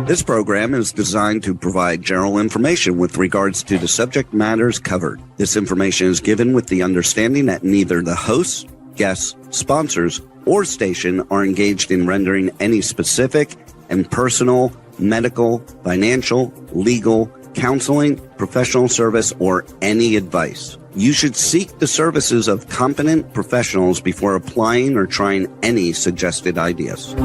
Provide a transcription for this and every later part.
This program is designed to provide general information with regards to the subject matters covered. This information is given with the understanding that neither the hosts, guests, sponsors, or station are engaged in rendering any specific and personal, medical, financial, legal, counseling, professional service, or any advice. You should seek the services of competent professionals before applying or trying any suggested ideas.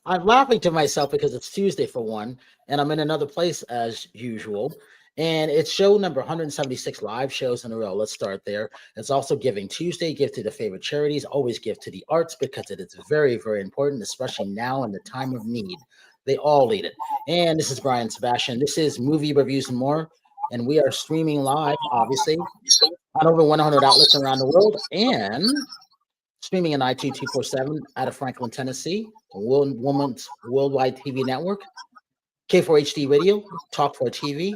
I'm laughing to myself because it's Tuesday for one, and I'm in another place as usual. And it's show number 176 live shows in a row. Let's start there. It's also Giving Tuesday. Give to the favorite charities. Always give to the arts because it is very, very important, especially now in the time of need. They all need it. And this is Brian Sebastian. This is Movie Reviews and More. And we are streaming live, obviously, on over 100 outlets around the world and streaming in IT 247 out of Franklin, Tennessee, Woman's Worldwide TV Network, K4HD Radio, Talk 4 TV,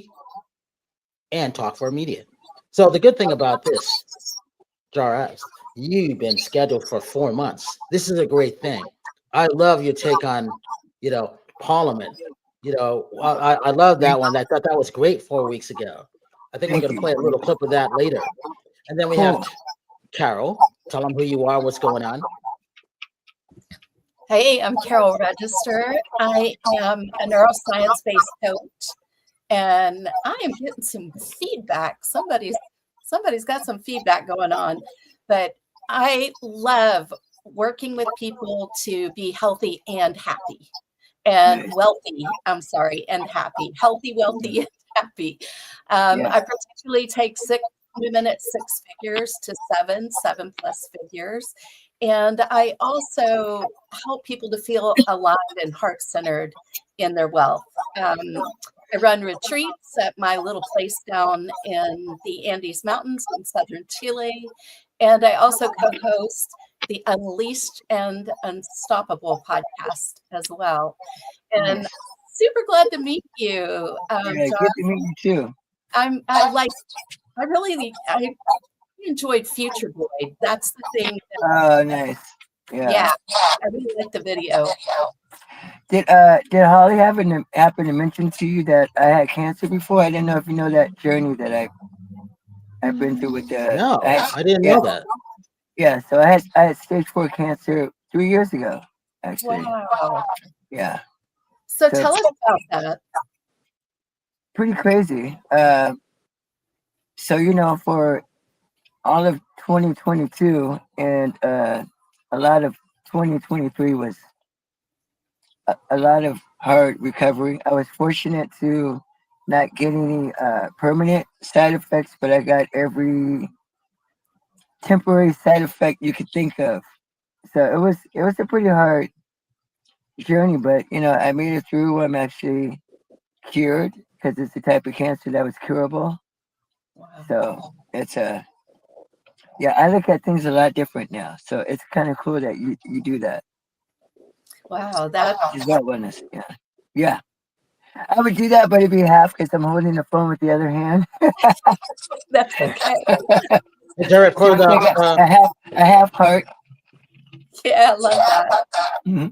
and Talk 4 Media. So the good thing about this, Jara, you've been scheduled for 4 months. This is a great thing. I love your take on, Parliament. I love that one. I thought that was great 4 weeks ago. I think we're going to play a little clip of that later. And then we have Carol. Tell them who you are, what's going on. Hey, I'm Carol Register. I am a neuroscience-based coach, and I am getting some feedback. Somebody's got some feedback going on, but I love working with people to be healthy and happy and wealthy. I'm sorry, and happy. Healthy, wealthy, and happy. I particularly take women at 6 figures to seven plus figures. And I also help people to feel aligned and heart-centered in their wealth. I run retreats at my little place down in the Andes Mountains in southern Chile. And I also co-host the Unleashed and Unstoppable podcast as well. And super glad to meet you. Good to meet you too. I enjoyed Future Boy. That's the thing. Oh, nice. Yeah, I really like the video. Did Holly happen to mention to you that I had cancer before? I didn't know if you know that journey that I've been through with the. No, I didn't know that. Yeah, so I had stage 4 cancer 3 years ago, actually. Wow. Yeah. So tell us about that. Pretty crazy. So, for all of 2022 and a lot of 2023 was a lot of hard recovery. I was fortunate to not get any permanent side effects, but I got every temporary side effect you could think of. So it was a pretty hard journey, but I made it through. I'm actually cured because it's the type of cancer that was curable. Wow. So it's I look at things a lot different now. So it's kind of cool that you do that. Wow, that is that one. Yeah. I would do that, but it'd be half because I'm holding the phone with the other hand. That's okay. Derek, a half heart. Yeah, I love that. Mm-hmm.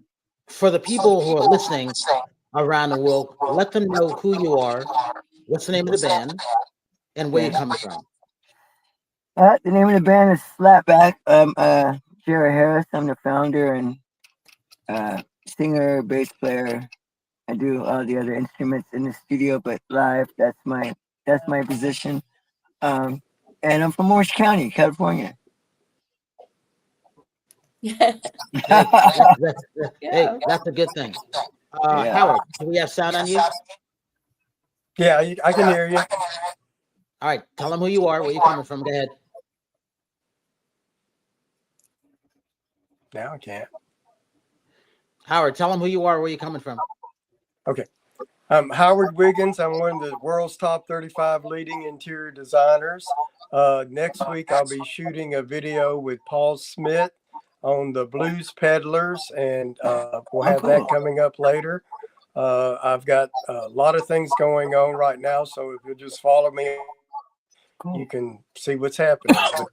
For the people who are listening around the world, let them know who you are, what's the name of the band, and where you're coming from. The name of the band is SlapBak. I'm Jara Harris. I'm the founder and singer, bass player. I do all the other instruments in the studio, but live, that's my position. And I'm from Orange County, California. Hey, that's a good thing. Howard, do we have sound on you? Yeah, I can hear you. All right, tell them who you are, where you coming from. Go ahead. Now I can't. Howard, tell them who you are, where you coming from. Okay. I'm Howard Wiggins. I'm one of the world's top 35 leading interior designers. Next week, I'll be shooting a video with Paul Smith on the Blues Peddlers, and we'll have that coming up later. I've got a lot of things going on right now, so if you'll just follow me, you can see what's happening. But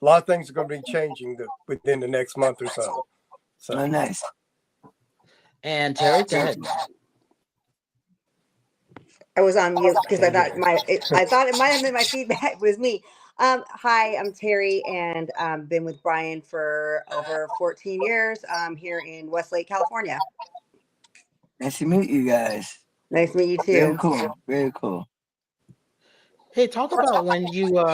a lot of things are going to be changing within the next month or so. Oh, nice. And Terry, go ahead. I was on mute because I thought it might have been my feedback was me. Hi, I'm Terry, and been with Brian for over 14 years. I'm here in Westlake, California. Nice to meet you guys. Nice to meet you too. Very cool. Very cool. Hey, talk about when you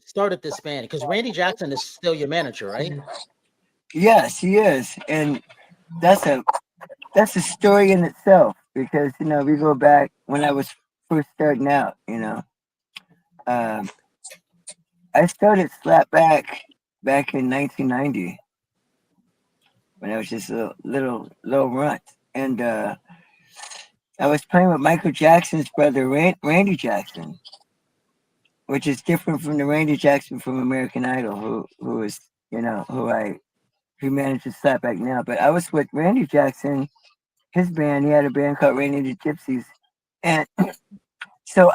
started this band, because Randy Jackson is still your manager, right? Yes, he is, and that's a story in itself, because we go back when I was first starting out. I started SlapBak back in 1990 when I was just a little runt, and I was playing with Michael Jackson's brother, Randy Jackson, which is different from the Randy Jackson from American Idol, who is who manages SlapBak now. But I was with Randy Jackson, his band. He had a band called Randy and the Gypsies, and so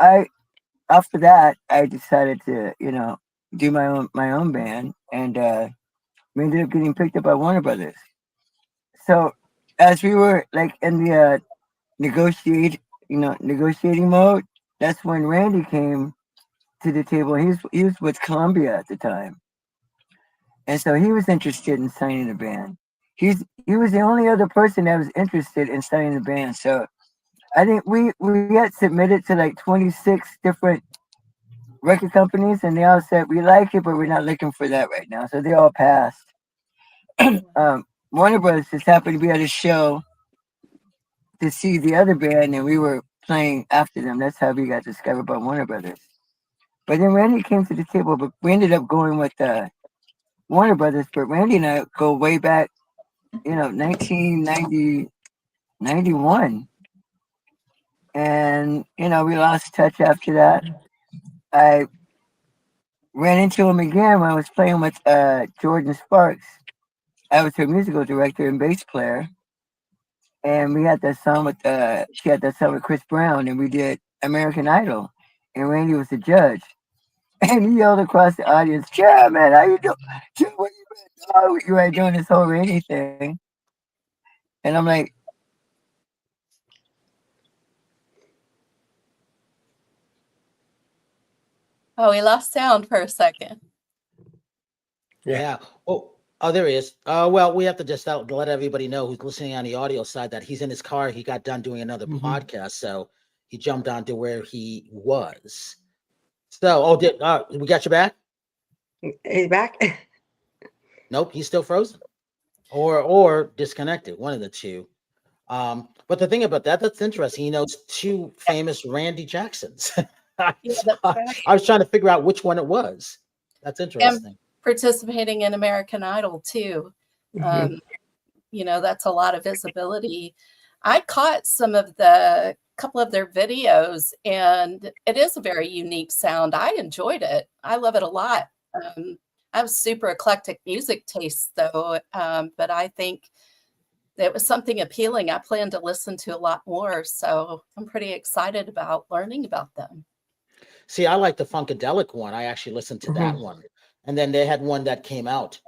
after that I decided to do my own band, and we ended up getting picked up by Warner Brothers. So as we were like in the negotiating mode, that's when Randy came to the table. He was with Columbia at the time, and so he was interested in signing the band. He was the only other person that was interested in signing the band. So I think we had submitted to like 26 different record companies, and they all said we like it, but we're not looking for that right now. So they all passed. Warner Brothers just happened to be at a show to see the other band, and we were playing after them. That's how we got discovered by Warner Brothers. But then Randy came to the table, but we ended up going with Warner Brothers. But Randy and I go way back, 1990, 91. And, we lost touch after that. I ran into him again when I was playing with Jordan Sparks. I was her musical director and bass player. And we had that song with she had that song with Chris Brown, and we did American Idol, and Randy was the judge, and he yelled across the audience, "Yeah, man, how you doing? What you been? Oh, you ain't doing this whole Randy thing," and I'm like, Oh, we lost sound for a second. Yeah. Oh, there he is. Well, we have to just let everybody know who's listening on the audio side that he's in his car. He got done doing another podcast, so he jumped on to where he was. So, we got you back? He's back. Nope, he's still frozen, or disconnected. One of the two. But the thing about that's interesting. He knows two famous Randy Jacksons. I was trying to figure out which one it was. That's interesting. Participating in American Idol too. That's a lot of visibility. I caught a couple of their videos, and it is a very unique sound. I enjoyed it. I love it a lot. I have super eclectic music tastes though, but I think it was something appealing. I plan to listen to a lot more, so I'm pretty excited about learning about them. See, I like the Funkadelic one. I actually listened to that one. And then they had one that came out,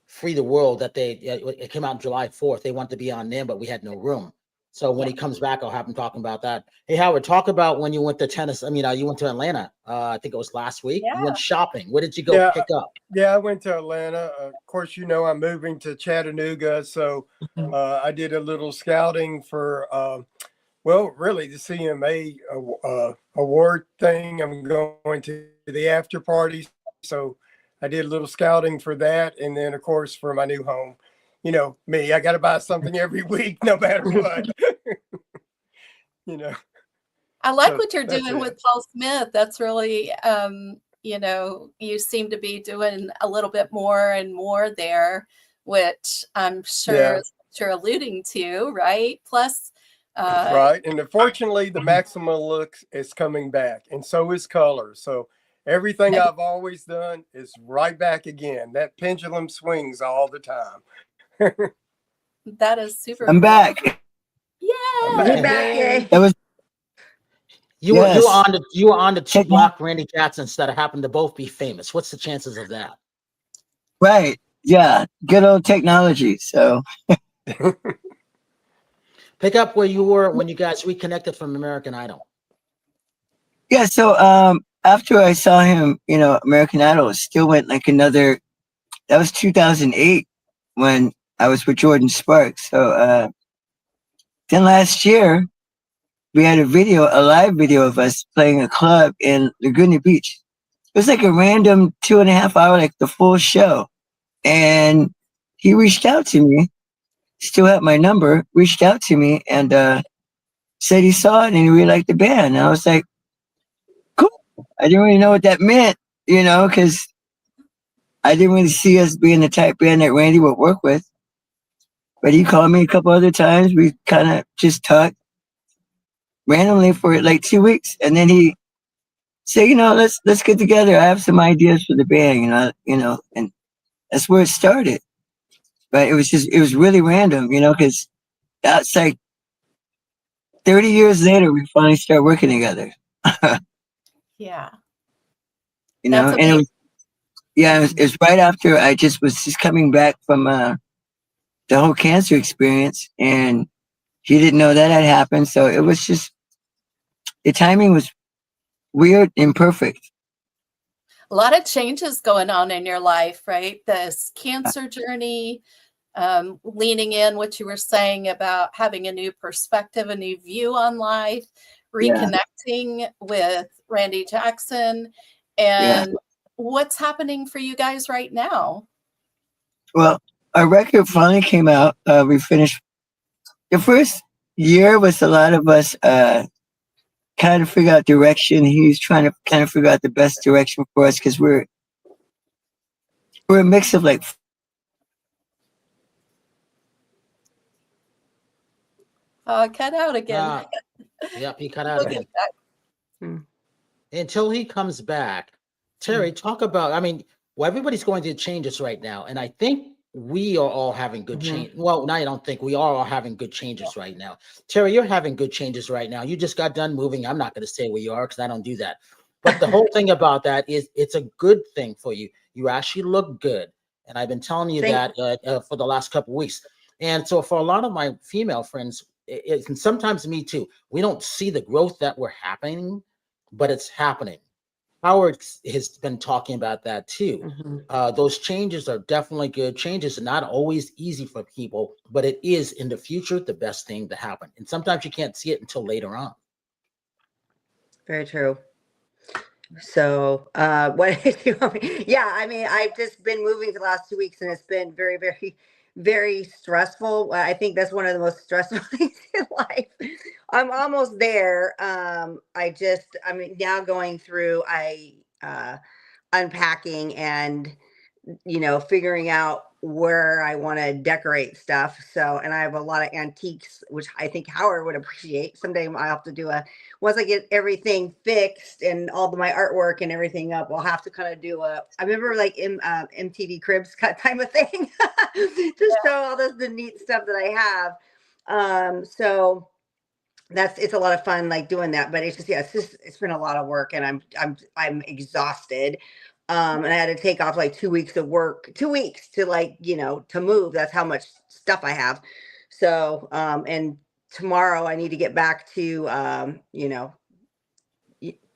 Free the World, that it came out July 4th. They wanted to be on there, but we had no room. So when he comes back, I'll have him talking about that. Hey, Howard, talk about when you went to you went to Atlanta. I think it was last week. Yeah. You went shopping. Where did you go pick up? Yeah, I went to Atlanta. Of course, I'm moving to Chattanooga. So I did a little scouting for, really the CMA award thing. I'm going to the after party. So I did a little scouting for that. And then, of course, for my new home, me, I got to buy something every week, no matter what, I like So what you're that's doing it. with Paul Smith. That's really, you know, you seem to be doing a little bit more and more there, which I'm sure Yeah. is what you're alluding to, right? Plus, Right. And unfortunately, the Maxima look is coming back, and so is color. So everything I've always done is right back again. That pendulum swings all the time. that is super I'm cool. back. I'm Yeah. He back. back, Yay. yay. That was You were yes. on the two Techno- block Randy Jacksons that happen to both be famous. What's the chances of that? right. Yeah. Good old technology. So Pick up where you were when you guys reconnected from American Idol. yeah. So after I saw him, you know, American Idol still went like another. That was 2008 when I was with Jordan Sparks. So then last year we had a live video of us playing a club in Laguna Beach. It was like a random 2.5 hour, like the full show. And he reached out to me, still had my number, reached out to me and said he saw it and he really liked the band. And I was like, cool. I didn't really know what that meant, you know, because I didn't really see us being the type band that Randy would work with. But he called me a couple other times. We kind of just talked randomly for like 2 weeks. And then he said, you know, let's get together. I have some ideas for the band, and that's where it started. But it was really random, you know, because that's like 30 years later, we finally started working together. Yeah. You know, That's and amazing. it was right after I was just coming back from the whole cancer experience, and he didn't know that had happened. So it was just the timing was weird and perfect. A lot of changes going on in your life, right? This cancer journey, leaning in what you were saying about having a new perspective, a new view on life, Yeah, reconnecting with Randy Jackson, yeah. and what's happening for you guys right now? Well, our record finally came out. We finished the first year was a lot of us kind of figure out direction. He's trying to kind of figure out the best direction for us because we're a mix of like Cut out again. Yep, he cut out We'll get again. back. Until he comes back, Terry, talk about. I mean, well, everybody's going through changes right now, and I think we are all having good change. Well, now I don't think we are all having good changes right now. Terry, you're having good changes right now. You just got done moving. I'm not going to say where you are because I don't do that. But the whole thing about that is it's a good thing for you. You actually look good, and I've been telling you Thank that for the last couple of weeks. And so for a lot of my female friends, and sometimes me too, we don't see the growth that we're happening, but it's happening. Howard has been talking about that too. Those changes are definitely good. Changes are not always easy for people, but it is in the future the best thing to happen. And sometimes you can't see it until later on. Very true. So, what did you want me? Yeah, I mean, I've just been moving for the last 2 weeks, and it's been very, very, very stressful. I think that's one of the most stressful things in life. I'm almost there. I'm now going through, unpacking and figuring out where I want to decorate stuff. So, and I have a lot of antiques, which I think Howard would appreciate. Someday I'll have to once I get everything fixed and all my artwork and everything up, I'll have to kind of I remember like in MTV Cribs cut time of thing to show all the neat stuff that I have. So it's a lot of fun like doing that, but it's been a lot of work, and I'm exhausted. And I had to take off like 2 weeks of work, 2 weeks to to move. That's how much stuff I have. So and tomorrow I need to get back to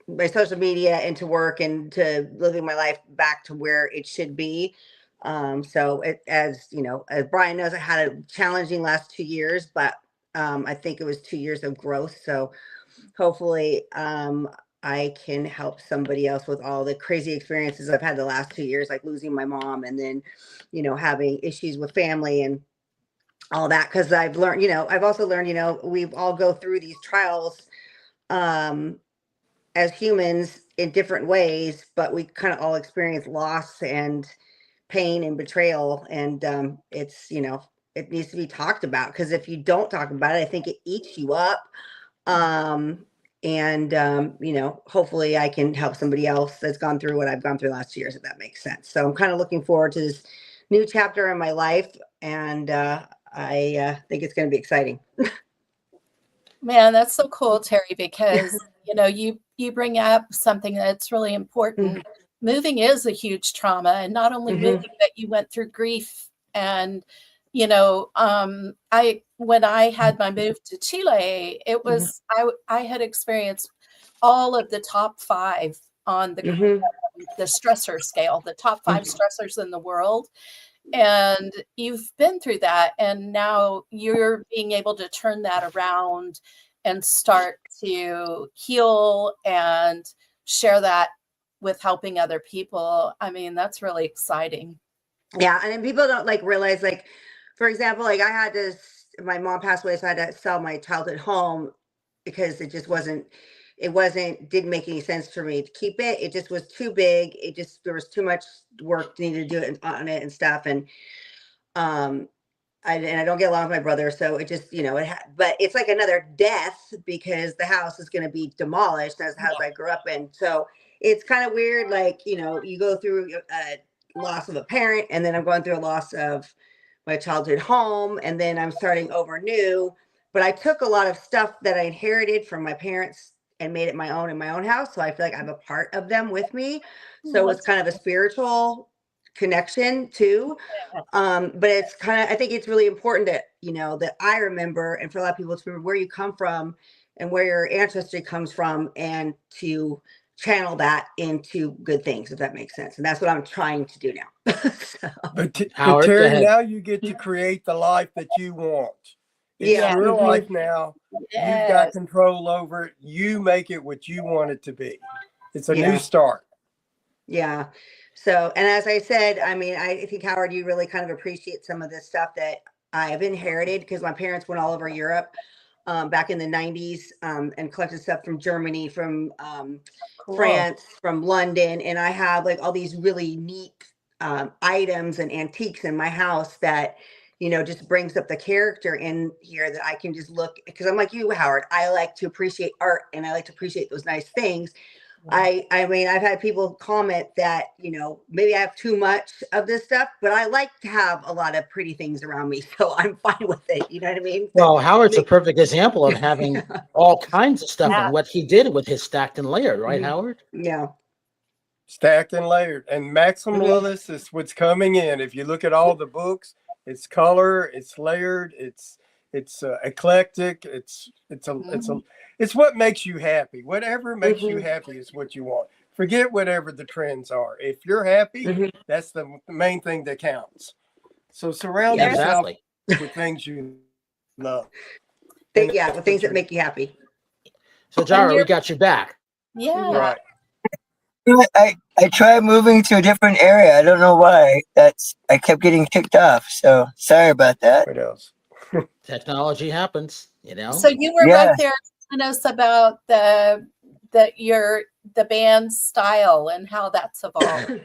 my social media and to work and to living my life back to where it should be. So as as Brian knows, I had a challenging last 2 years, but I think it was 2 years of growth. So hopefully I can help somebody else with all the crazy experiences I've had the last 2 years, like losing my mom and then, having issues with family and all that. Cause I've learned, I've also learned, we all go through these trials um, as humans in different ways, but we kind of all experience loss and pain and betrayal. And it's, it needs to be talked about, because if you don't talk about it, I think it eats you up. Hopefully I can help somebody else that's gone through what I've gone through last 2 years, if that makes sense. So I'm kind of looking forward to this new chapter in my life. And I think it's going to be exciting. Man, that's so cool, Terry, because you bring up something that's really important. Moving is a huge trauma, and not only moving, but you went through grief. And when I had my move to Chile, it was I had experienced all of the top 5 on the stressor scale, the top 5 stressors in the world. And you've been through that, and now you're being able to turn that around and start to heal and share that with helping other people. I mean, that's really exciting. Yeah. And then people don't realize, for example, my mom passed away, so I had to sell my childhood home because it just didn't make any sense for me to keep it. It just was too big. There was too much work needed to do on it and stuff. And I don't get along with my brother, so it just, but it's like another death, because the house is going to be demolished. That's the house I grew up in. So it's kind of weird. You go through a loss of a parent, and then I'm going through a loss of my childhood home, and then I'm starting over new. But I took a lot of stuff that I inherited from my parents and made it my own in my own house. So I feel like I have a part of them with me. So it's kind of a spiritual connection too. But it's I think it's really important that, that I remember, and for a lot of people to remember where you come from and where your ancestry comes from, and to channel that into good things, if that makes sense. And that's what I'm trying to do now. But Howard, go Terry, ahead. now you get to create the life that you want. It's Yeah. your life now. Yes. You've got control over it. You make it what you want it to be. It's a new Yeah. start. Yeah. So, and as I said, I mean, I think, Howard, you really kind of appreciate some of this stuff that I have inherited, because my parents went all over Europe back in the 90s and collected stuff from Germany, from France, from London. And I have all these really neat items and antiques in my house that, just brings up the character in here, that I can just look, because I'm like you, Howard. I like to appreciate art, and I like to appreciate those nice things. I mean, I've had people comment that, maybe I have too much of this stuff, but I like to have a lot of pretty things around me. So I'm fine with it. You know what I mean? Well, Howard's a perfect example of having all kinds of stuff and what he did with his stacked and layered, right, Howard? Yeah. Stacked and layered. And maximalist is what's coming in. If you look at all the books, it's color, it's layered, it's eclectic, it's what makes you happy. Whatever makes you happy is what you want. Forget whatever the trends are. If you're happy, that's the main thing that counts. So surround yourself with things you love. With things that make you happy. So Jara, we got you back. Yeah. Right. I tried moving to a different area. I don't know why. I kept getting kicked off. So sorry about that. What else? Technology happens, So you were right there telling us about the band's style and how that's evolved.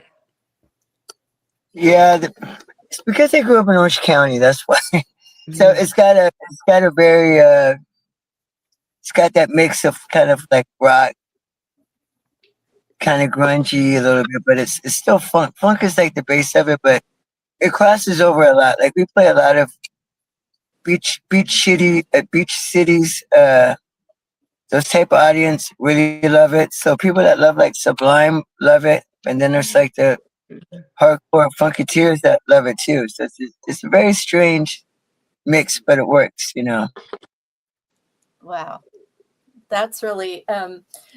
Yeah, it's because I grew up in Orange County. That's why. So it's got that mix of kind of like rock, kind of grungy a little bit, but it's still funk. Funk is like the base of it, but it crosses over a lot. Like we play a lot of beach cities. Those type of audience really love it. So people that love like Sublime love it, and then there's like the hardcore funketeers that love it too. So it's a very strange mix, but it works, Wow. That's really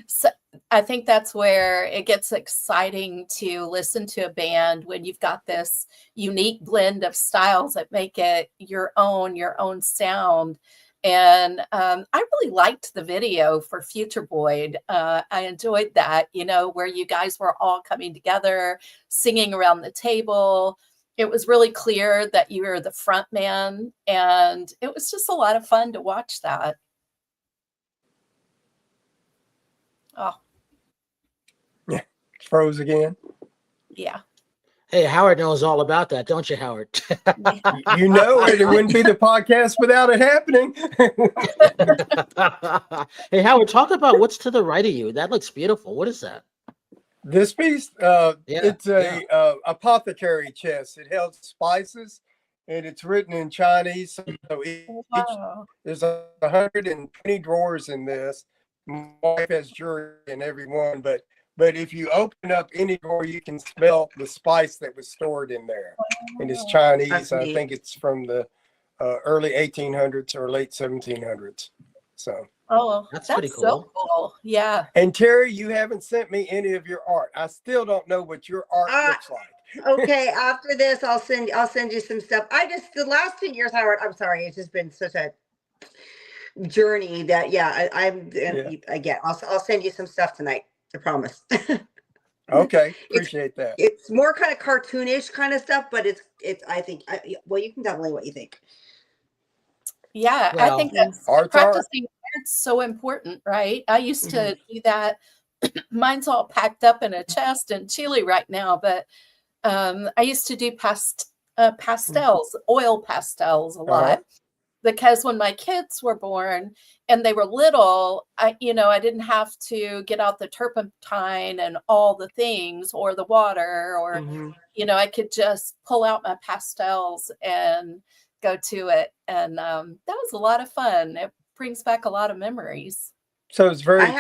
so I think that's where it gets exciting to listen to a band, when you've got this unique blend of styles that make it your own sound. And I really liked the video for Future Boyd. I enjoyed that, where you guys were all coming together, singing around the table. It was really clear that you were the front man, and it was just a lot of fun to watch that. Oh, Yeah, froze again. yeah. Hey, Howard knows all about that, don't you, Howard? You know it. It wouldn't be the podcast without it happening. Hey, Howard, talk about what's to the right of you. That looks beautiful. What is that? This piece, Yeah, it's a apothecary chest. It held spices, and it's written in Chinese. So Wow. there's 120 drawers in this. My wife has jewelry in every one, but if you open up any drawer, you can smell the spice that was stored in there. And it's Chinese. That's I neat. think it's from the early 1800s or late 1700s. So. Oh, That's that's pretty so cool. cool. Yeah. And Terry, you haven't sent me any of your art. I still don't know what your art looks like. Okay, after this, I'll send you some stuff. The last 2 years, Howard, I'm sorry, it's just been such a journey that I'll send you some stuff tonight. I promise. Okay, appreciate that. It's more kind of cartoonish kind of stuff, but it's I think well, you can tell me what you think. Yeah, Well, I think that's art's practicing art's so important, right? I used to do that. Mine's all packed up in a chest in Chile right now, but I used to do pastels, oil pastels a lot. Because when my kids were born and they were little, I didn't have to get out the turpentine and all the things or the water or, I could just pull out my pastels and go to it. And that was a lot of fun. It brings back a lot of memories. So it's very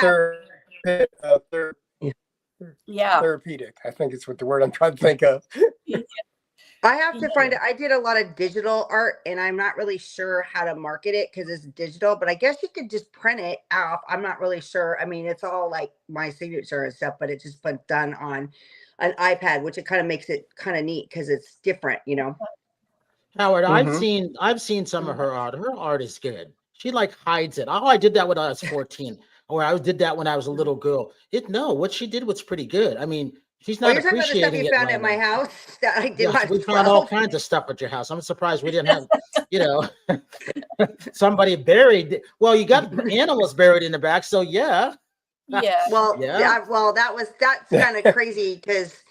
therapeutic. I think it's what the word I'm trying to think of. I have to find it. I did a lot of digital art, and I'm not really sure how to market it because it's digital, but I guess you could just print it off. I'm not really sure. I mean, it's all like my signature and stuff, but it's just been done on an iPad, which it kind of makes it kind of neat because it's different, Howard, I've seen some of her art. Her art is good. She like hides it. Oh, I did that when I was 14, or I did that when I was a little girl. What she did was pretty good. I mean, she's not you're talking about the stuff appreciating you it found right at my now. house that I did when I was We found all 12. kinds of stuff at your house. I'm surprised we didn't have, somebody buried. Well, you got animals buried in the back, so yeah. Yeah. Well, Yeah. that's kind of crazy because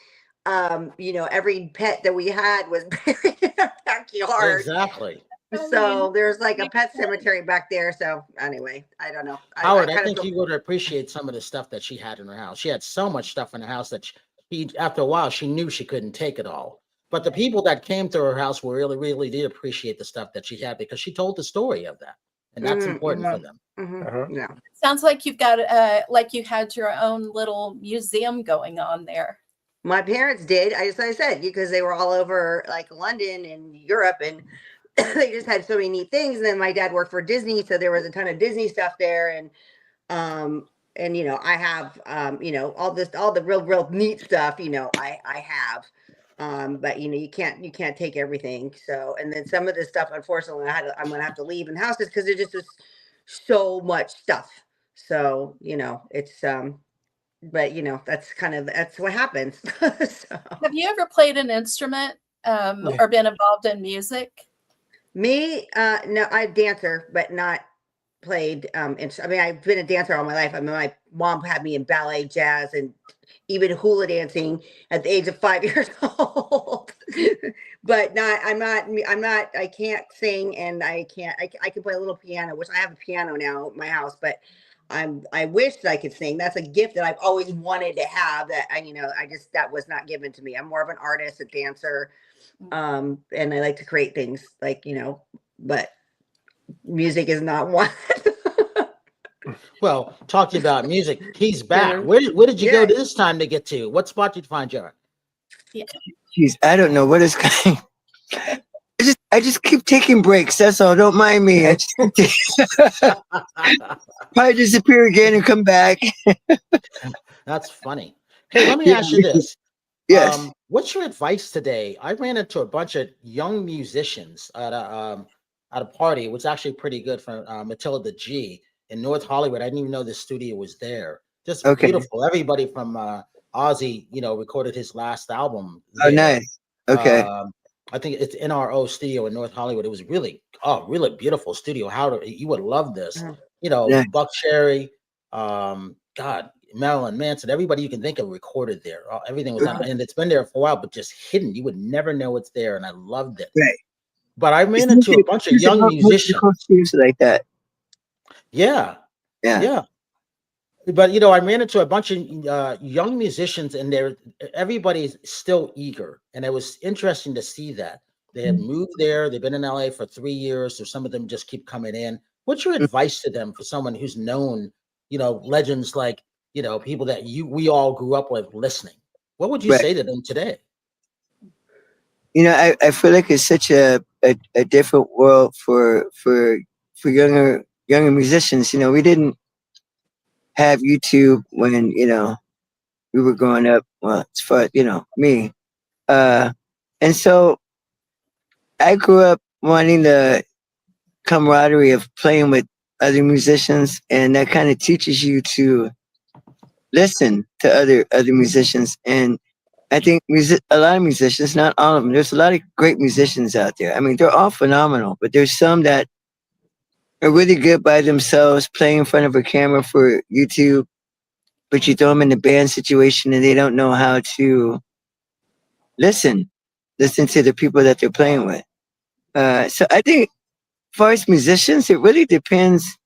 every pet that we had was buried in our backyard. Exactly. So there's like a pet cemetery back there. So anyway, I don't know. Howard, I think you would appreciate some of the stuff that she had in her house. She had so much stuff in the house that after a while, she knew she couldn't take it all. But the people that came to her house were really, really did appreciate the stuff that she had because she told the story of that. And that's important for them. Yeah. Sounds like you've got like you had your own little museum going on there. My parents did. As I said, because they were all over like London and Europe, and they just had so many neat things. And then my dad worked for Disney, so there was a ton of Disney stuff there. And I have all the real neat stuff. I have. But you can't take everything. So, and then some of this stuff, unfortunately, I'm gonna have to leave in houses because there just is so much stuff. So it's but that's what happens. So. Have you ever played an instrument or been involved in music? Me, no, I'm a dancer, but not played. I mean, I've been a dancer all my life. I mean, my mom had me in ballet, jazz, and even hula dancing at the age of 5 years old. But I can't sing, and I can play a little piano, which I have a piano now at my house, but I wish that I could sing. That's a gift that I've always wanted to have that that was not given to me. I'm more of an artist, a dancer. And I like to create things but music is not one. Well, talking about music, he's back. Where did you go this time to get to? What spot did you find, Jara? Jeez, I don't know what is going. I just keep taking breaks. That's all. Don't mind me. I just probably disappear again and come back. That's funny. Hey, let me ask you this. Yes. What's your advice today? I ran into a bunch of young musicians at a party. It was actually pretty good for Matilda G in North Hollywood. I didn't even know the studio was there. Just beautiful. Everybody from Ozzy, recorded his last album there. Oh, nice. Okay. I think it's NRO Studio in North Hollywood. It was really beautiful studio. You would love this. Buck Cherry. God, Marilyn Manson, everybody you can think of recorded there. Everything was on, and it's been there for a while, but just hidden. You would never know it's there, and I loved it. Right. But I ran into a bunch of young musicians. Like that. Yeah. Yeah. Yeah. But I ran into a bunch of young musicians, and everybody's still eager, and it was interesting to see that they had moved there. They've been in LA for 3 years, or some of them just keep coming in. What's your advice to them for someone who's known, legends like people that we all grew up with listening? What would you say to them today? I feel like it's such a different world for younger musicians. We didn't have YouTube when we were growing up. Well, as far as me, and so I grew up wanting the camaraderie of playing with other musicians, and that kind of teaches you to listen to other musicians. And I think a lot of musicians, not all of them, there's a lot of great musicians out there. I mean, they're all phenomenal, but there's some that are really good by themselves, playing in front of a camera for YouTube, but you throw them in the band situation and they don't know how to listen to the people that they're playing with. So I think as far as musicians, it really depends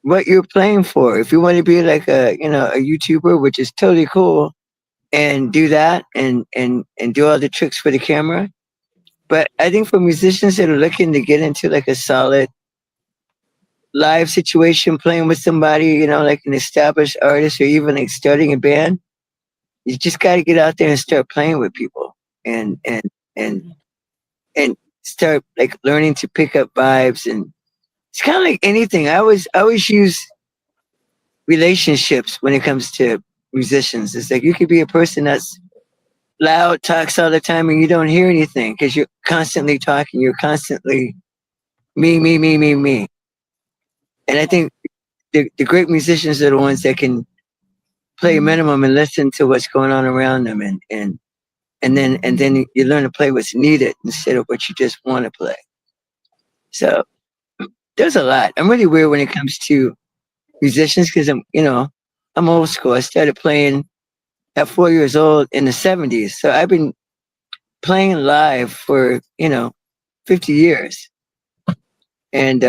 what you're playing for. If you want to be like a YouTuber, which is totally cool, and do that and do all the tricks for the camera. But I think for musicians that are looking to get into like a solid live situation, playing with somebody, like an established artist, or even like starting a band, you just got to get out there and start playing with people and start like learning to pick up vibes. And it's kind of like anything. I always use relationships when it comes to musicians. It's like you could be a person that's loud, talks all the time, and you don't hear anything because you're constantly talking. You're constantly me. And I think the great musicians are the ones that can play minimum and listen to what's going on around them, and then you learn to play what's needed instead of what you just want to play. So there's a lot. I'm really weird when it comes to musicians because I'm old school. I started playing at 4 years old in the 70s. So I've been playing live for, 50 years. And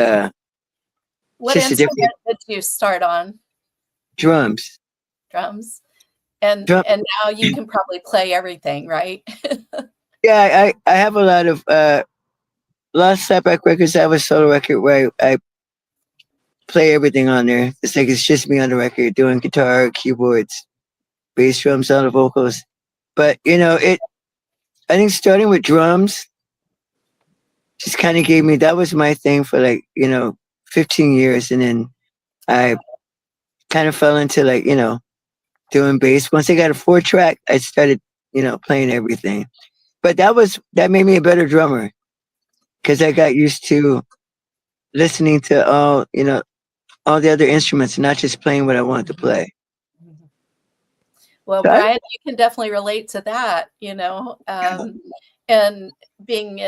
what instrument did you start on? Drums. And now you can probably play everything, right? Yeah, I have a lot of SlapBak records. I have a solo record where I play everything on there. It's like it's just me on the record doing guitar, keyboards, bass, drums, all the vocals. But I think starting with drums just kind of gave me, that was my thing for 15 years, and then I kind of fell into doing bass. Once I got a 4-track, I started playing everything. But that made me a better drummer because I got used to listening to all the other instruments, not just playing what I wanted to play. Well, Brian, you can definitely relate to that, and being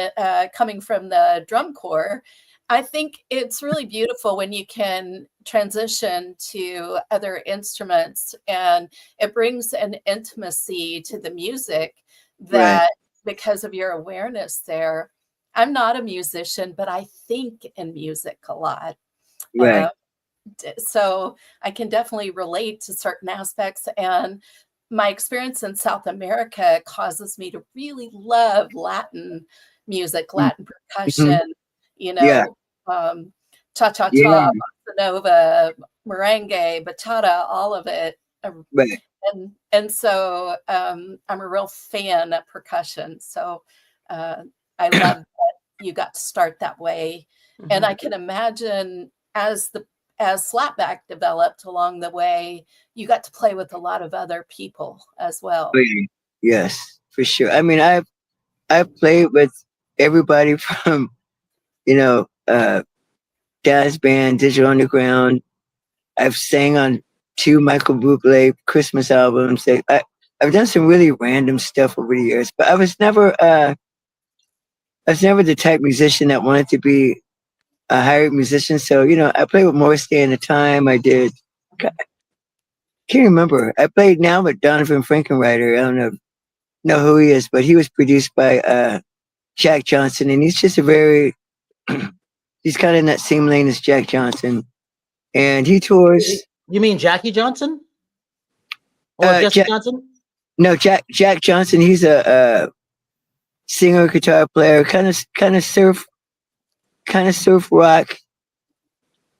coming from the drum corps, I think it's really beautiful when you can transition to other instruments, and it brings an intimacy to the music that because of your awareness there. I'm not a musician, but I think in music a lot. Right. So I can definitely relate to certain aspects, and my experience in South America causes me to really love Latin music, Latin percussion, cha-cha-cha, bossa nova, merengue, bachata, all of it. Right. And so I'm a real fan of percussion. So I love that you got to start that way. And I can imagine as SlapBak developed along the way, you got to play with a lot of other people as well. Yes, for sure. I mean, I've played with everybody from, Daz Band, Digital Underground. I've sang on 2 Michael Bublé Christmas albums. I've done some really random stuff over the years, but I was never the type musician that wanted to be a hired musician. So, I played with Morris Day in the time. I did can't remember. I played now with Donovan Frankenreiter. I don't know who he is, but he was produced by Jack Johnson, and he's just a very he's kind of in that same lane as Jack Johnson, and he tours. You mean Jackie Johnson or Jesse Johnson? No, Jack Johnson. He's a singer, guitar player, kind of surf rock,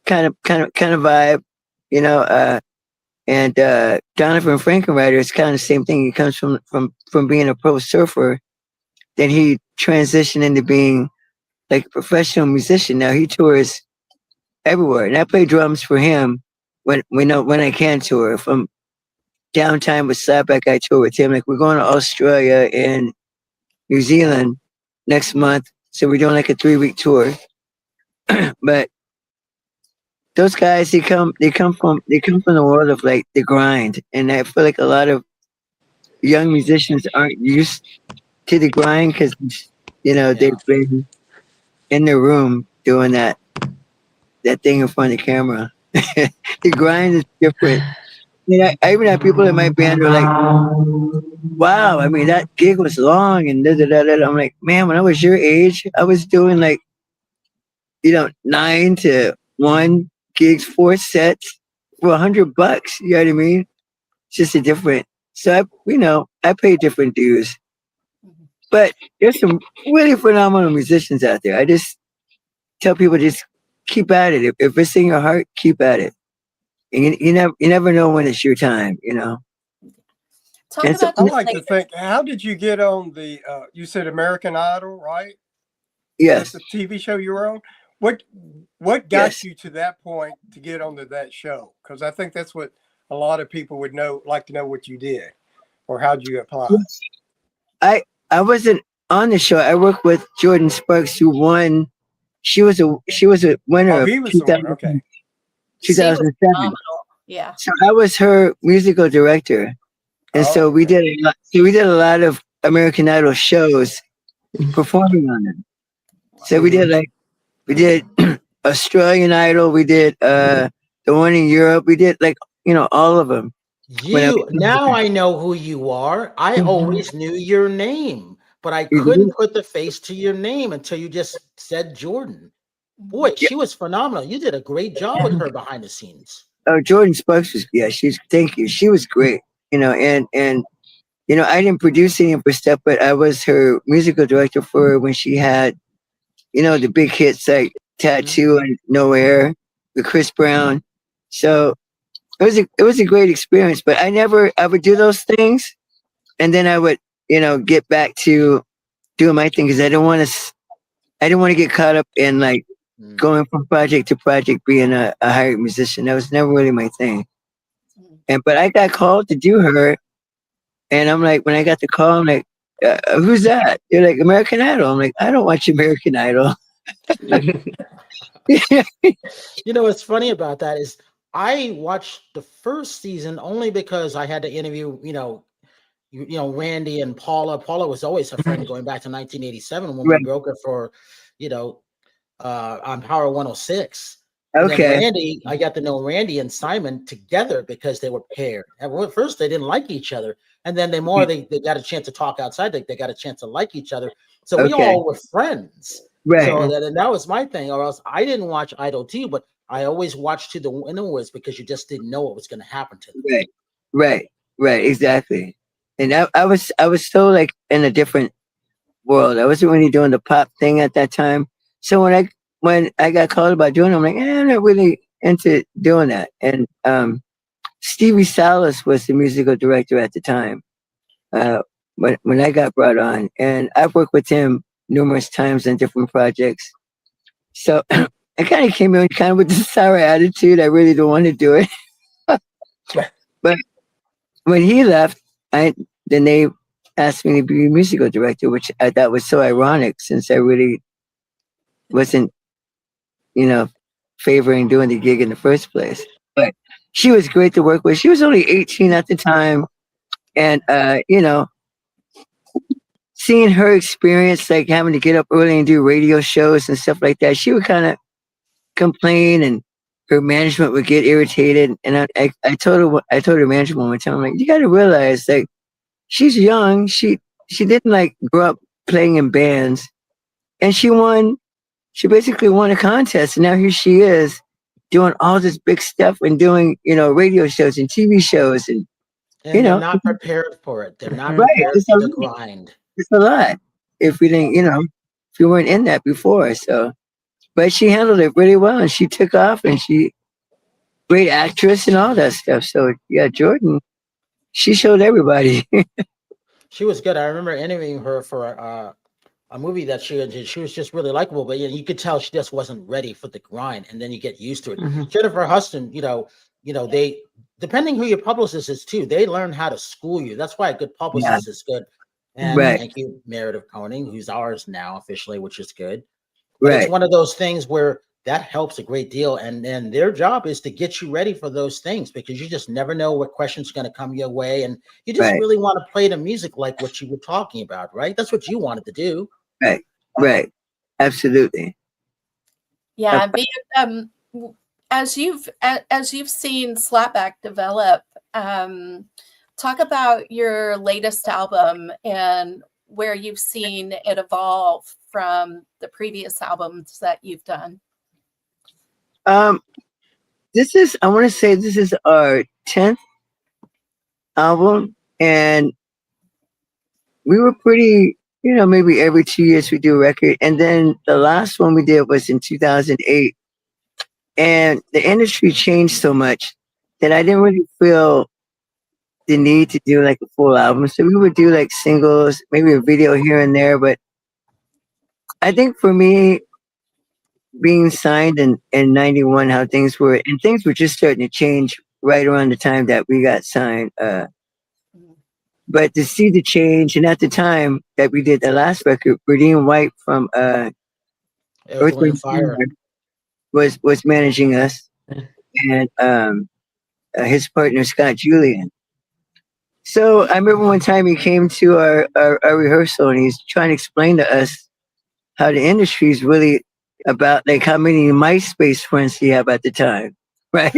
kind of vibe, you know. And Donovan Frankenreiter is kind of the same thing. He comes from being a pro surfer, then he transitioned into being like a professional musician. Now he tours everywhere, and I play drums for him when I can tour. From downtime with SlapBak, I tour with him. Like we're going to Australia and New Zealand next month, so we're doing like a 3-week tour. But those guys, they come from the world of like the grind, and I feel like a lot of young musicians aren't used to the grind because they've been in their room doing that thing in front of the camera. The grind is different. I even have people in my band who are like, wow, I mean, that gig was long and da da da da. I'm like, man, when I was your age, I was doing like, 9 to 1 gigs, 4 sets for $100. You know what I mean? It's just a different. So I pay different dues. But there's some really phenomenal musicians out there. I just tell people just keep at it. If it's in your heart, keep at it. And you never know when it's your time, Talk about I like to think, how did you get on the, you said American Idol, right? Yes. That's the TV show you were on? What got you to that point to get onto that show? Because I think that's what a lot of people would like to know what you did or how'd you apply. I wasn't on the show. I worked with Jordan Sparks, who won. She was a winner of 2007. Yeah. So I was her musical director, and so we did a lot of American Idol shows, performing on them. So we did Australian Idol, we did the one in Europe, we did all of them. Now I know who you are. I always knew your name, but I couldn't put the face to your name until you just said Jordan. Boy, she was phenomenal. You did a great job with her behind the scenes. Oh, Jordan Sparks thank you. She was great. And I didn't produce any of her stuff, but I was her musical director for her when she had, the big hits like Tattoo and No Air with Chris Brown. So it was a great experience, but I would do those things and then I would, get back to doing my thing because I didn't want to get caught up in like going from project to project, being a hired musician. That was never really my thing. But I got called to do her, and I'm like, when I got the call, I'm like, who's that? They're like, American Idol. I'm like, I don't watch American Idol. What's funny about that is I watched the first season only because I had to interview, Randy and Paula. Paula was always a friend going back to 1987 when we broke it for, on Power 106. And then Randy, I got to know Randy and Simon together because they were paired. At first, they didn't like each other. And then they got a chance to talk outside. They got a chance to like each other. So we all were friends. Right. So that was my thing. Or else I didn't watch Idol too, but I always watched To the Winners because you just didn't know what was going to happen to them. Right. Exactly. And I was so like in a different world. I wasn't really doing the pop thing at that time. So when I got called about doing it, I'm like, I'm not really into doing that. And Stevie Salas was the musical director at the time when I got brought on. And I've worked with him numerous times on different projects. So I kind of came in kind of with this sour attitude. I really don't want to do it. But when he left, then they asked me to be a musical director, which I thought was so ironic since I really wasn't, favoring doing the gig in the first place. But she was great to work with. She was only 18 at the time. And, seeing her experience, like having to get up early and do radio shows and stuff like that, she would kind of complain and her management would get irritated, and I told her management one time, I'm like, you got to realize, like, she's young. She didn't like grow up playing in bands, and she won. She basically won a contest, and now here she is doing all this big stuff and doing, radio shows and TV shows, and they're not prepared for it. They're not right. prepared for the grind. It's a lot. If we didn't, if we weren't in that before, so. But she handled it really well, and she took off, and she great actress and all that stuff. So yeah, Jordan, she showed everybody. She was good. I remember interviewing her for a movie that she was just really likable, but you could tell she just wasn't ready for the grind, and then you get used to it. Mm-hmm. Jennifer Huston, they, depending who your publicist is too, they learn how to school you. That's why a good publicist is good. And thank you, Meredith Koenig, who's ours now officially, which is good. But it's one of those things where that helps a great deal. And their job is to get you ready for those things, because you just never know what question's going to come your way. And you just really want to play the music like what you were talking about, right? That's what you wanted to do. Right. Absolutely. Yeah. As you've seen SlapBak develop, talk about your latest album and where you've seen it evolve from the previous albums that you've done. I want to say this is our 10th album, and we were pretty, maybe every 2 years we do a record. And then the last one we did was in 2008, and the industry changed so much that I didn't really feel the need to do like a full album. So we would do like singles, maybe a video here and there. But I think for me, being signed in 91, how things were, and things were just starting to change right around the time that we got signed. But to see the change, and at the time that we did the last record, Berdine White from Earth, Wind & Fire was managing us, and his partner Scott Julian. So I remember one time he came to our rehearsal, and he's trying to explain to us how the industry is really about, like, how many MySpace friends do you have at the time, right?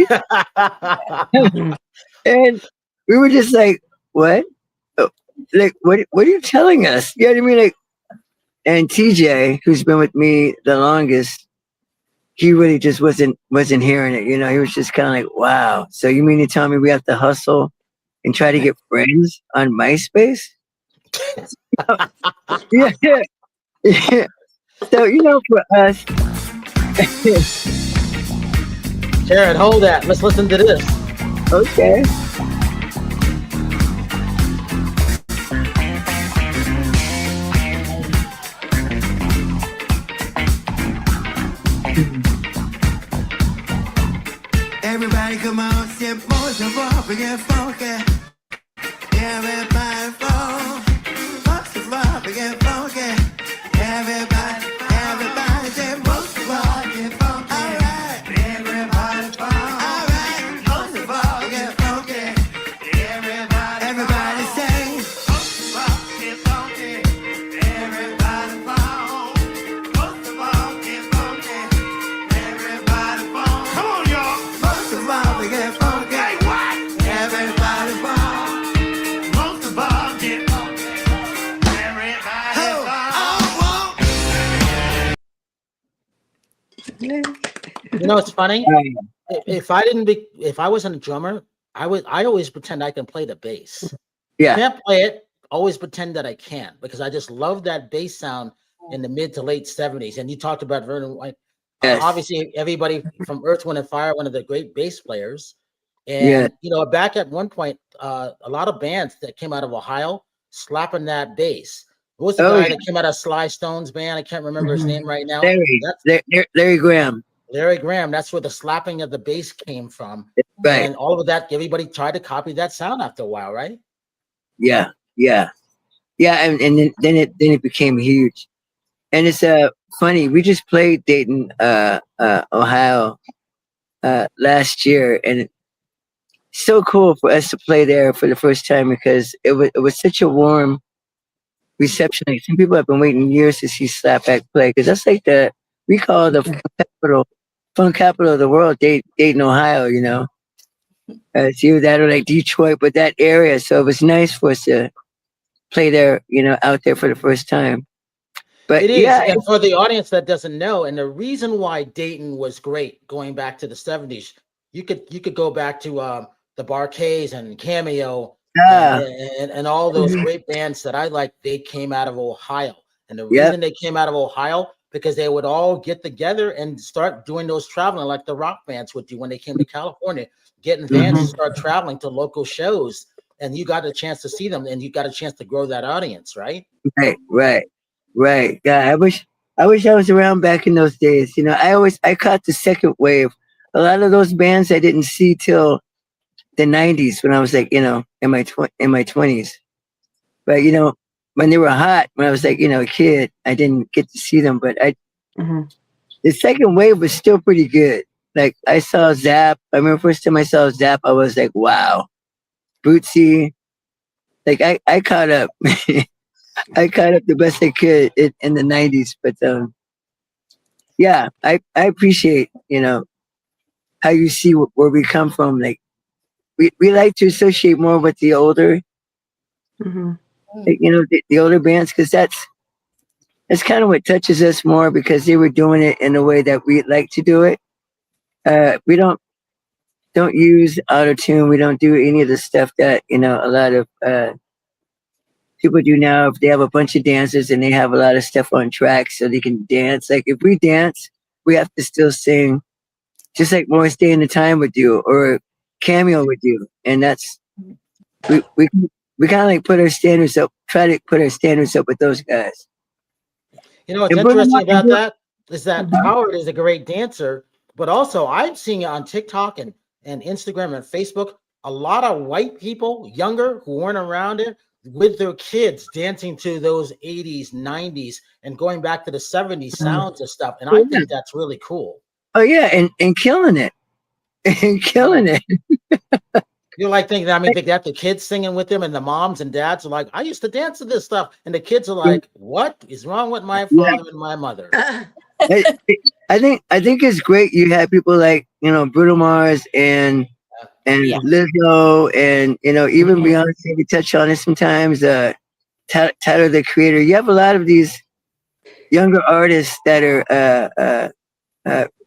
And we were just like, what? Like, what are you telling us? You know what I mean? Like, and TJ, who's been with me the longest, he really just wasn't hearing it. He was just kind of like, wow. So you mean to tell me we have to hustle and try to get friends on MySpace? Yeah. So, for us. Jared, hold that. Let's listen to this. Okay. Everybody come on, step most of all, we get funky. Everybody fall. Most of all, we get funky. Everybody say most of all, get funky. All right. Everybody fall. All right. Most of all, get funky. Everybody say most of all, get funky. Everybody fall. Most of all, get funky. Everybody fall. Come on, y'all. Most of all, we get funky. Hey, what? Everybody fall. Most of all, get funky. Everybody fall. It's funny. If I wasn't a drummer, I always pretend I can play the bass. Yeah. Can't play it. Always pretend that I can, because I just love that bass sound in the mid to late 70s. And you talked about Vernon White. Yes. Obviously, everybody from Earth, Wind & Fire, one of the great bass players. And, back at one point, a lot of bands that came out of Ohio slapping that bass. What was the guy that came out of Sly Stone's band? I can't remember his name right now. Larry Graham. Larry Graham. That's where the slapping of the bass came from. Right. And all of that, everybody tried to copy that sound after a while, right? Yeah. And then it became huge. And it's funny. We just played Dayton, Ohio, last year, and it's so cool for us to play there for the first time, because it was such a warm reception. Like, some people have been waiting years to see SlapBak play, because that's like we call the capital funk capital of the world, Dayton, Ohio, you know. It's either that or like Detroit, but that area. So it was nice for us to play there, you know, out there for the first time. But It is, yeah, and for the audience that doesn't know, and the reason why Dayton was great going back to the 70s, you could go back to the Barcades and Cameo yeah, and all those great bands that I like. They came out of Ohio, and the yep, reason they came out of Ohio because they would all get together and start doing those traveling like the rock bands would do when they came to California, getting vans to start traveling to local shows, and you got a chance to see them, and you got a chance to grow that audience, right? right. Yeah, I wish I was around back in those days. You know, I caught the second wave. A lot of those bands I didn't see till the '90s when I was like, you know, in my 20s. But you know, when they were hot, when I was like, you know, a kid, I didn't get to see them. But the second wave was still pretty good. Like I saw Zap. I remember first time I saw Zap, I was like, wow, Bootsy. Like I caught up. I caught up the best I could in the '90s. But yeah, I appreciate, you know, how you see where we come from. Like we like to associate more with the older, like, you know, the older bands, because that's kind of what touches us more, because they were doing it in the way that we like to do it. We don't use auto tune. We don't do any of the stuff that, you know, a lot of people do now. If they have a bunch of dancers and they have a lot of stuff on track so they can dance. Like if we dance, we have to still sing, just like Morris Day and the Time would do, or Cameo would do. And that's we kind of like put our standards up, try to put our standards up with those guys. You know what's interesting about that is that Howard is a great dancer, but also I'm seeing it on TikTok and Instagram and Facebook, a lot of white people, younger, who weren't around it, with their kids dancing to those 80s, 90s, and going back to the 70s sounds and stuff. And I think that's really cool. Oh yeah, and killing it. And killing it. You're like thinking, I mean, they got the kids singing with them, and the moms and dads are like, I used to dance to this stuff. And the kids are like, what is wrong with my father and my mother? I think it's great you have people like, you know, Bruno Mars and Lizzo, and, you know, even Beyonce, we touch on it sometimes, Tyler, the Creator. You have a lot of these younger artists that are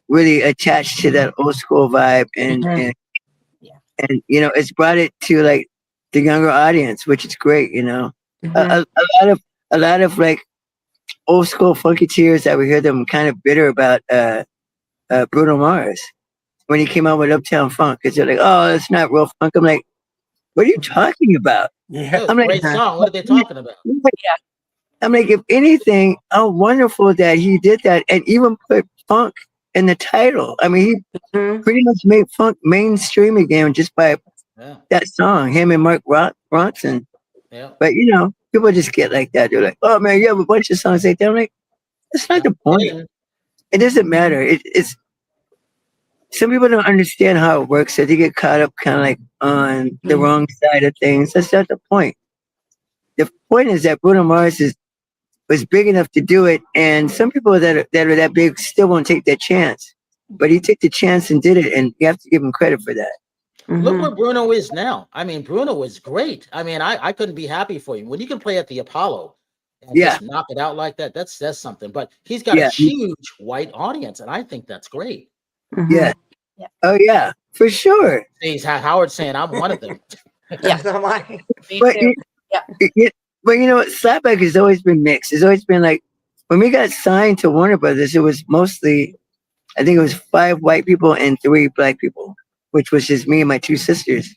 really attached to that old school vibe, and you know, it's brought it to like the younger audience, which is great. You know, a lot of like old school funketeers that we hear them kind of bitter about Bruno Mars when he came out with Uptown Funk, because they're like, oh, it's not real funk. I'm like, what are you talking about? Yeah, I'm like, great song. What are they talking about? I'm like, if anything, how wonderful that he did that and even put funk in the title. I mean, he pretty much made funk mainstream again just by that song, him and Mark Ronson. Yeah. But, you know, people just get like that. They're like, oh, man, you have a bunch of songs like that. I'm like, that's not the point. It doesn't matter. It's some people don't understand how it works, so they get caught up kind of like on the wrong side of things. That's not the point. The point is that Bruno Mars was big enough to do it, and some people that are that big still won't take that chance. But he took the chance and did it, and you have to give him credit for that. Look where Bruno is now. I mean, Bruno was great. I mean, I couldn't be happy for you. When you can play at the Apollo and just knock it out like that, that says something. But he's got a huge white audience, and I think that's great. Yeah. Oh, yeah, for sure. He's Howard saying, I'm one of them. That's not mine. But you know what? SlapBak has always been mixed. It's always been like, when we got signed to Warner Brothers, it was mostly, I think it was 5 white people and 3 black people, which was just me and my 2 sisters.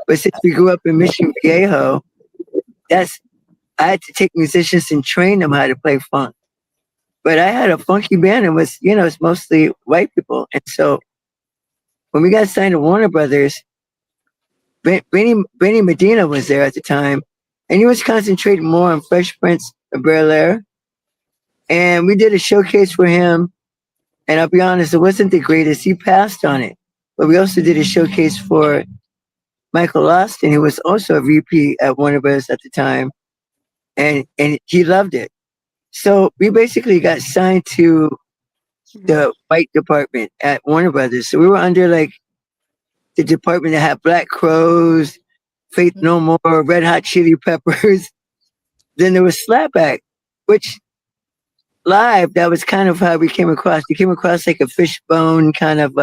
But since we grew up in Mission Viejo, I had to take musicians and train them how to play funk. But I had a funky band, and was, you know, it's mostly white people. And so when we got signed to Warner Brothers, Benny Medina was there at the time, and he was concentrating more on Fresh Prince of Bel-Air. And we did a showcase for him. And I'll be honest, it wasn't the greatest. He passed on it. But we also did a showcase for Michael Austin, who was also a VP at Warner Bros. At the time. And he loved it. So we basically got signed to the white department at Warner Brothers. So we were under like the department that had Black Crows, Faith No More, Red Hot Chili Peppers. Then there was SlapBak, which live, that was kind of how we came across. We came across like a fishbone kind of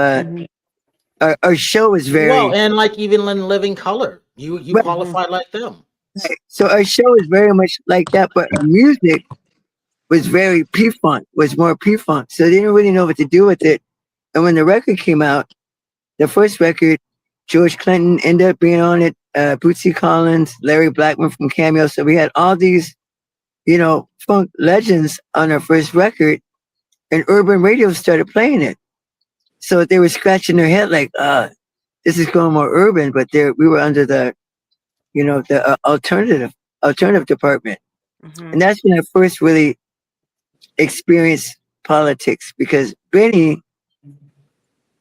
our show was very Well, and like even in Living Color, you Right. qualified like them. So our show is very much like that, but our music was very P-Funk, was more P-Funk. So they didn't really know what to do with it. And when the record came out, the first record, George Clinton ended up being on it, Bootsy Collins, Larry Blackman from Cameo. So we had all these, funk legends on our first record, and urban radio started playing it. So they were scratching their head like, this is going more urban, but we were under the, the alternative department. And that's when I first really experienced politics, because Benny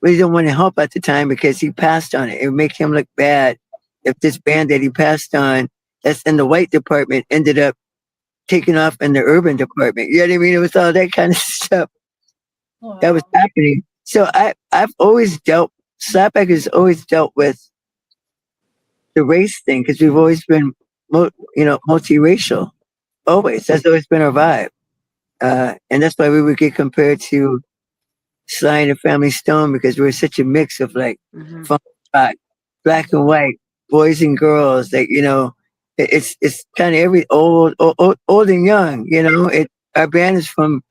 really didn't want to help at the time because he passed on it. It would make him look bad if this band that he passed on, that's in the white department, ended up taking off in the urban department. You know what I mean? It was all that kind of stuff that was happening. So I've always SlapBak has always dealt with the race thing, because we've always been, multiracial. Always. That's always been our vibe. And that's why we would get compared to Sly and the Family Stone, because we're such a mix of like funk, rock, black and white, boys and girls. Like, it's kind of every old and young. Our band is from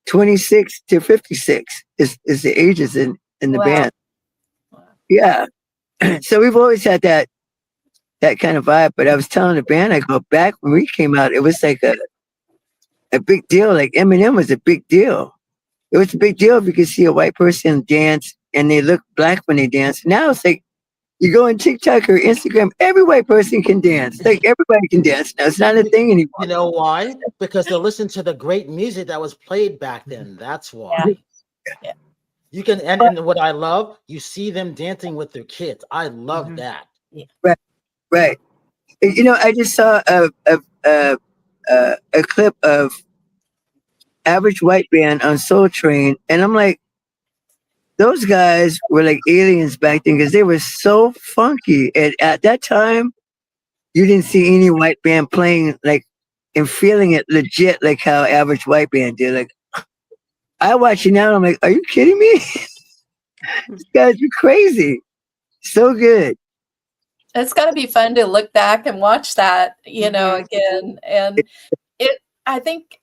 26 to 56 is the ages in the band. Yeah. So we've always had that kind of vibe. But I was telling the band, I go, back when we came out, it was like a big deal. Like Eminem was a big deal. It was a big deal if you could see a white person dance and they look black when they dance. Now it's like you go on TikTok or Instagram, every white person can dance. Like everybody can dance now. It's not a thing anymore. You know why? Because they listen to the great music that was played back then. That's why. Yeah. You can, and what I love, you see them dancing with their kids. I love that. Right. I just saw a clip of Average White Band on Soul Train, and I'm like, those guys were like aliens back then, because they were so funky. And at that time, you didn't see any white band playing like and feeling it legit like how Average White Band did. Like, I watch it now and I'm like, are you kidding me? These guys are crazy. So good. It's got to be fun to look back and watch that, again. And I think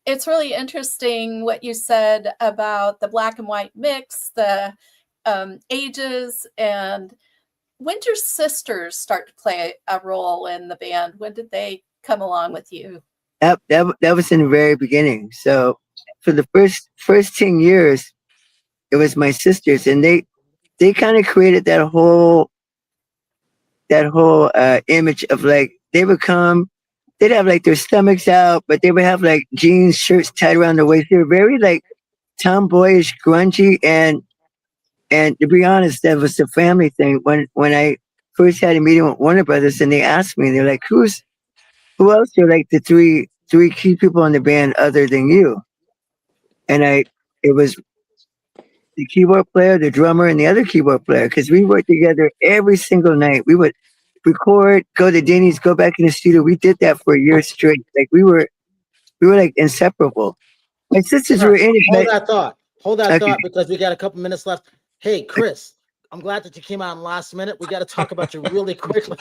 it's really interesting what you said about the black and white mix, the ages, and when did your sisters start to play a role in the band? When did they come along with you? That was in the very beginning. So for the first 10 years, it was my sisters, and they kind of created that whole image of like, they would come, they'd have like their stomachs out, but they would have like jeans, shirts tied around their waist. They were very like tomboyish, grungy, and to be honest, that was the family thing. When I first had a meeting with Warner Brothers, and they asked me, they're like, who else are like the three key people in the band other than you? And it was the keyboard player, the drummer, and the other keyboard player, because we worked together every single night. We would record, go to Denny's, go back in the studio. We did that for a year straight. Like we were like inseparable. My sisters were in it. Hold that thought, because we got a couple minutes left. Hey, Chris, I'm glad that you came out last minute. We got to talk about you really quickly,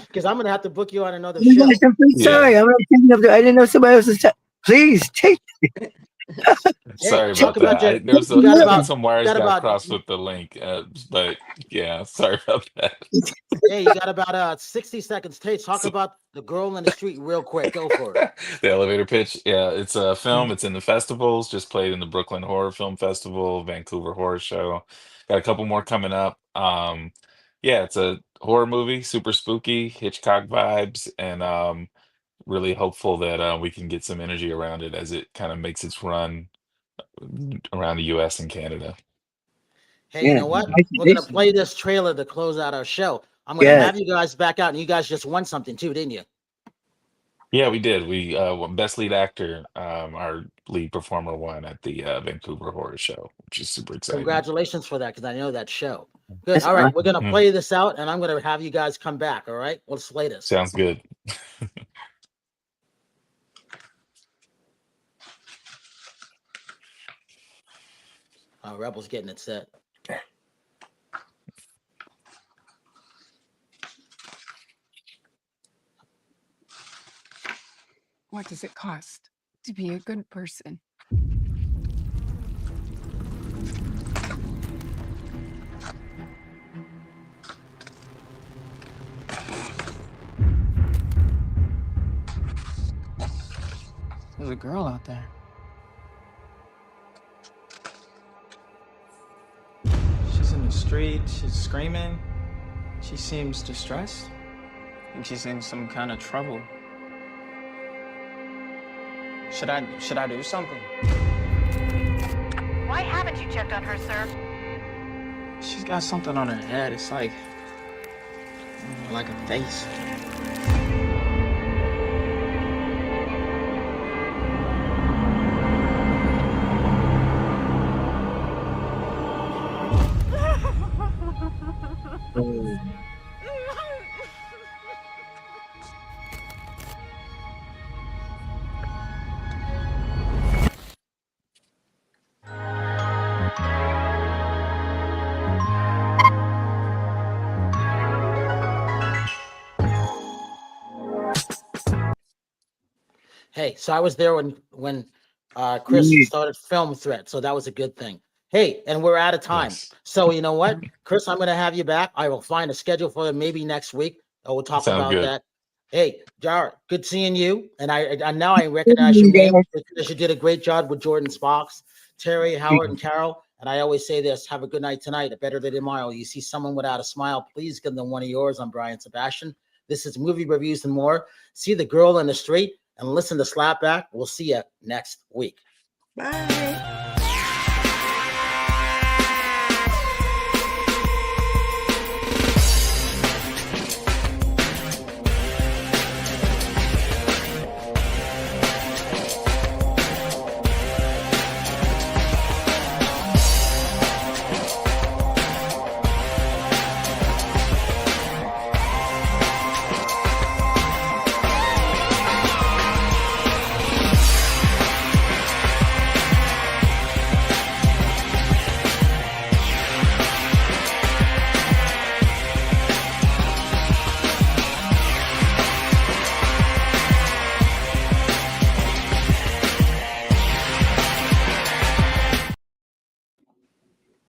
because I'm going to have to book you on another show. I'm sorry. I'm not thinking of I didn't know somebody else was. Please take it. Sorry about that. There's some wires got crossed with the link, but yeah, sorry about that. Hey, you got about 60 seconds. Talk about The Girl in the Street real quick. Go for it. The elevator pitch. Yeah, it's a film. It's in the festivals. Just played in the Brooklyn Horror Film Festival, Vancouver Horror Show. Got a couple more coming up. Yeah, it's a horror movie, super spooky, Hitchcock vibes, and really hopeful that we can get some energy around it as it kind of makes its run around the US and Canada. Hey, you know what? We're going to play this trailer to close out our show. I'm going to have you guys back out, and you guys just won something too, didn't you? Yeah, we did. We best lead actor, our lead performer won at the Vancouver Horror Show, which is super exciting. Congratulations for that, because I know that show. Good. That's All right, we're gonna Mm, play this out, and I'm gonna have you guys come back. All right, let's play this. sounds good. Rebel's getting it set. What does it cost to be a good person? There's a girl out there. She's in the street, she's screaming. She seems distressed. I think she's in some kind of trouble. Should I do something? Why haven't you checked on her, sir? She's got something on her head. It's like a face. Hey, so I was there when Chris started Film Threat, so that was a good thing. Hey, and we're out of time. Yes. So you know what, Chris, I'm going to have you back. I will find a schedule for maybe next week. We'll talk Sounds about good. that. Hey, Jara, good seeing you. And I now I recognize your name because you did a great job with Jordan Sparks, Terry, Howard, and Carol. And I always say this: have a good night tonight, a better day tomorrow. You see someone without a smile, please give them one of yours. I'm Brian Sebastian. This is Movie Reviews and More. See the girl in the street and listen to SlapBak. We'll see you next week. Bye.